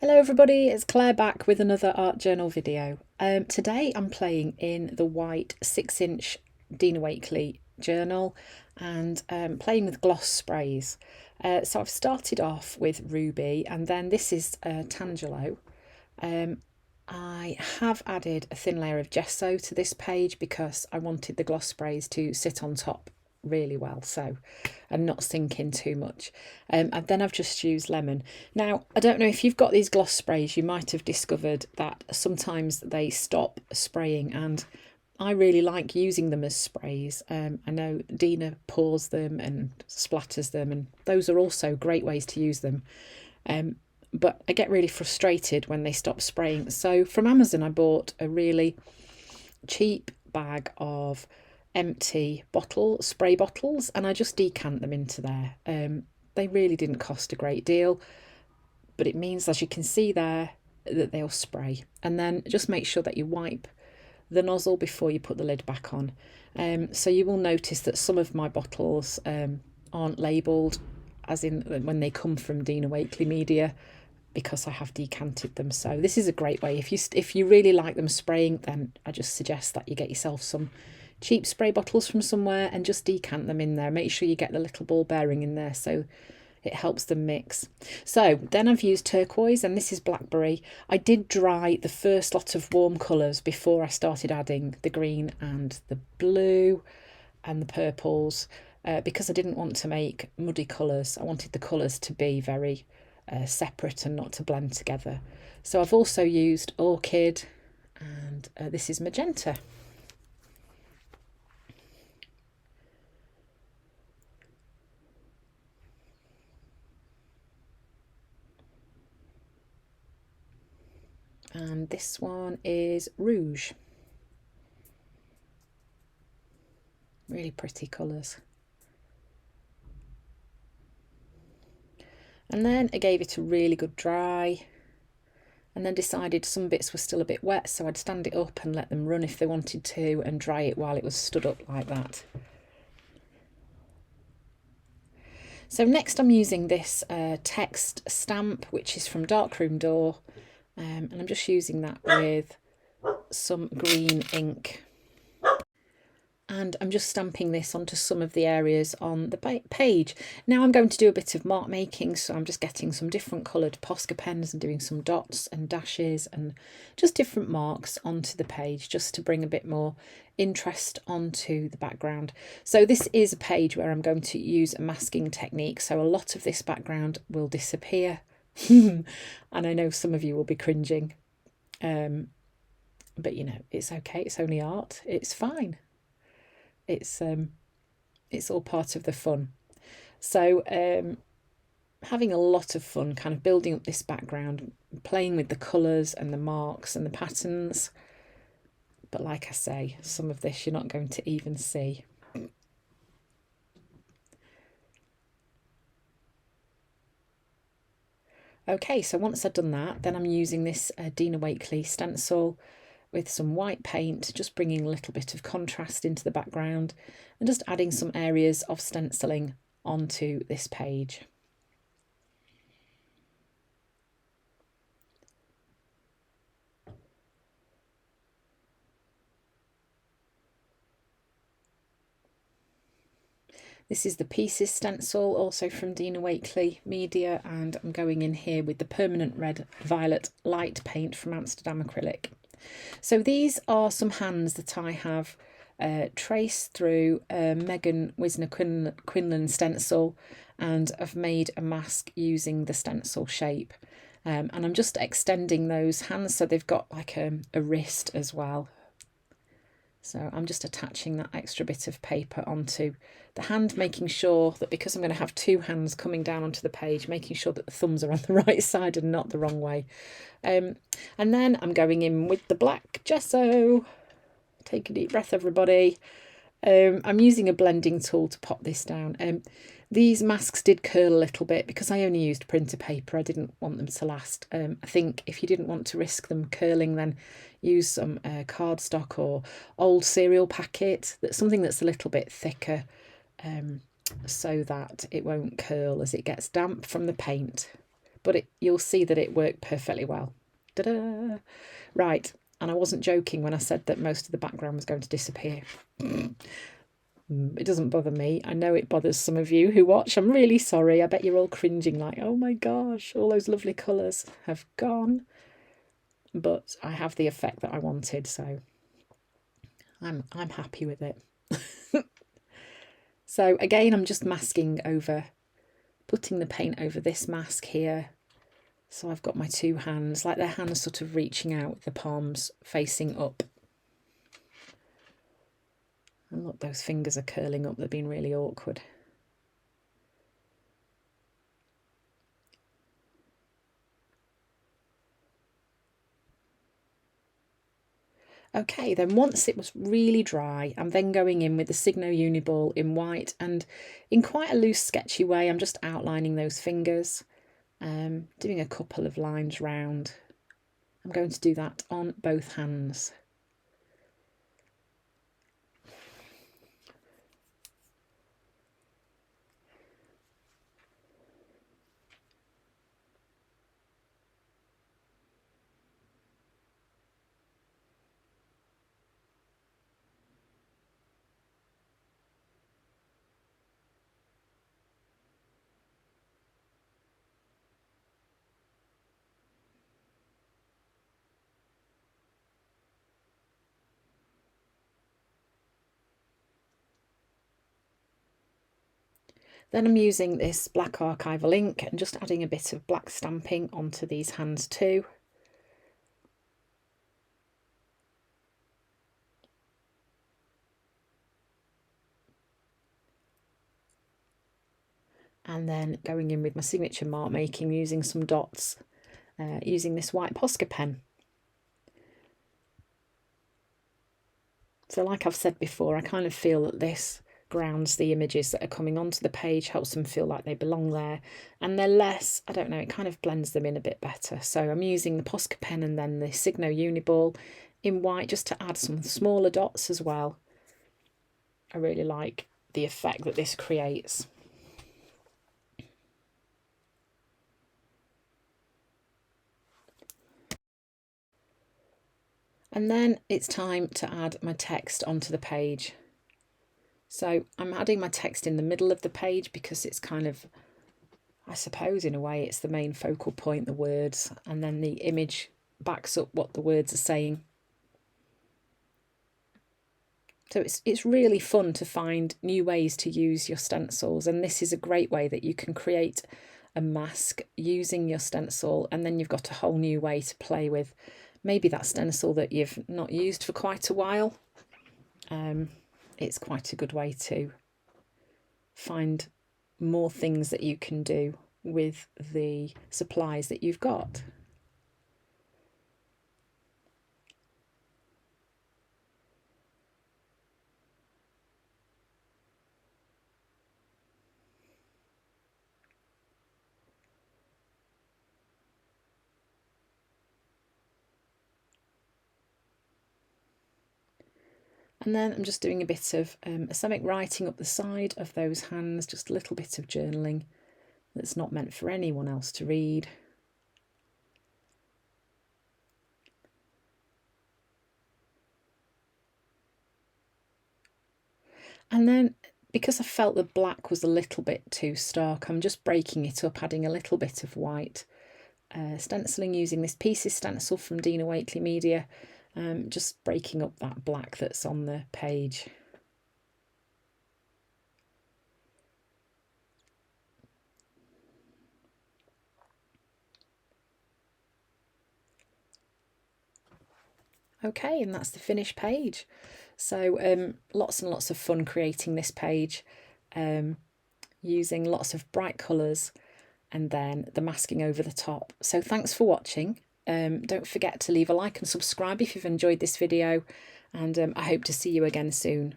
Hello everybody, it's Claire back with another art journal video. Today I'm playing in the white 6-inch Dina Wakley journal and playing with gloss sprays. So I've started off with Ruby and then this is Tangelo. I have added a thin layer of gesso to this page because I wanted the gloss sprays to sit on top really well and not sink in too much, and then I've just used lemon. Now I don't know if you've got these gloss sprays, you might have discovered that sometimes they stop spraying and I really like using them as sprays. I know Dina pours them and splatters them and those are also great ways to use them, but I get really frustrated when they stop spraying. So from Amazon I bought a really cheap bag of empty spray bottles, and I just decant them into there. They really didn't cost a great deal, but it means, as you can see there, that they'll spray. And then just make sure that you wipe the nozzle before you put the lid back on. So you will notice that some of my bottles aren't labelled, as in when they come from Dina Wakley Media, because I have decanted them. So this is a great way. If you really like them spraying, then I just suggest that you get yourself some cheap spray bottles from somewhere and just decant them in there. Make sure you get the little ball bearing in there so it helps them mix. So then I've used turquoise and this is blackberry. I did dry the first lot of warm colours before I started adding the green and the blue and the purples, because I didn't want to make muddy colours. I wanted the colours to be very separate and not to blend together. So I've also used orchid and this is magenta. And this one is rouge. Really pretty colours. And then I gave it a really good dry and then decided some bits were still a bit wet, so I'd stand it up and let them run if they wanted to and dry it while it was stood up like that. So next I'm using this text stamp, which is from Darkroom Door, and I'm just using that with some green ink. And I'm just stamping this onto some of the areas on the page. Now I'm going to do a bit of mark making, so I'm just getting some different coloured Posca pens and doing some dots and dashes and just different marks onto the page, just to bring a bit more interest onto the background. So this is a page where I'm going to use a masking technique, so a lot of this background will disappear. And I know some of you will be cringing, but you know, it's okay, it's only art, it's fine. It's all part of the fun. So having a lot of fun kind of building up this background, playing with the colours and the marks and the patterns. But like I say, some of this you're not going to even see. Okay, so once I've done that, then I'm using this Dina Wakley stencil with some white paint, just bringing a little bit of contrast into the background and just adding some areas of stenciling onto this page. This is the Pieces stencil, also from Dina Wakley Media, and I'm going in here with the permanent red violet light paint from Amsterdam Acrylic. So these are some hands that I have traced through Megan Wisner Quinlan stencil, and I've made a mask using the stencil shape. And I'm just extending those hands so they've got like a wrist as well. So I'm just attaching that extra bit of paper onto the hand, making sure that, because I'm going to have two hands coming down onto the page, making sure that the thumbs are on the right side and not the wrong way. And then I'm going in with the black gesso. Take a deep breath, everybody. I'm using a blending tool to pop this down. These masks did curl a little bit because I only used printer paper. I didn't want them to last. I think if you didn't want to risk them curling, then use some cardstock or old cereal packet, that's something that's a little bit thicker, so that it won't curl as it gets damp from the paint. but you'll see that it worked perfectly well. Ta-da! Right, and I wasn't joking when I said that most of the background was going to disappear. It doesn't bother me. I know it bothers some of you who watch. I'm really sorry. I bet you're all cringing like, oh my gosh, all those lovely colours have gone. But I have the effect that I wanted, so I'm happy with it. So again, I'm just masking over, putting the paint over this mask here. So I've got my two hands, like their hands sort of reaching out, the palms facing up. And look, those fingers are curling up. They're being really awkward. Okay, then once it was really dry, I'm then going in with the Signo Uniball in white, and in quite a loose, sketchy way, I'm just outlining those fingers, doing a couple of lines round. I'm going to do that on both hands. Then I'm using this black archival ink and just adding a bit of black stamping onto these hands too. And then going in with my signature mark making, using some dots, using this white Posca pen. So like I've said before, I kind of feel that this grounds the images that are coming onto the page, helps them feel like they belong there, and they're less, I don't know, it kind of blends them in a bit better. So I'm using the Posca pen and then the Signo Uniball in white just to add some smaller dots as well. I really like the effect that this creates. And then it's time to add my text onto the page. So I'm adding my text in the middle of the page because it's kind of, I suppose in a way, it's the main focal point, the words, and then the image backs up what the words are saying. So it's really fun to find new ways to use your stencils, and this is a great way that you can create a mask using your stencil, and then you've got a whole new way to play with maybe that stencil that you've not used for quite a while. It's quite a good way to find more things that you can do with the supplies that you've got. And then I'm just doing a bit of Islamic writing up the side of those hands, just a little bit of journaling that's not meant for anyone else to read. And then, because I felt the black was a little bit too stark, I'm just breaking it up, adding a little bit of white, stenciling using this Pieces stencil from Dina Waitley Media, just breaking up that black that's on the page. Okay, and that's the finished page. So lots and lots of fun creating this page, using lots of bright colours and then the masking over the top. So thanks for watching. Don't forget to leave a like and subscribe if you've enjoyed this video, and I hope to see you again soon.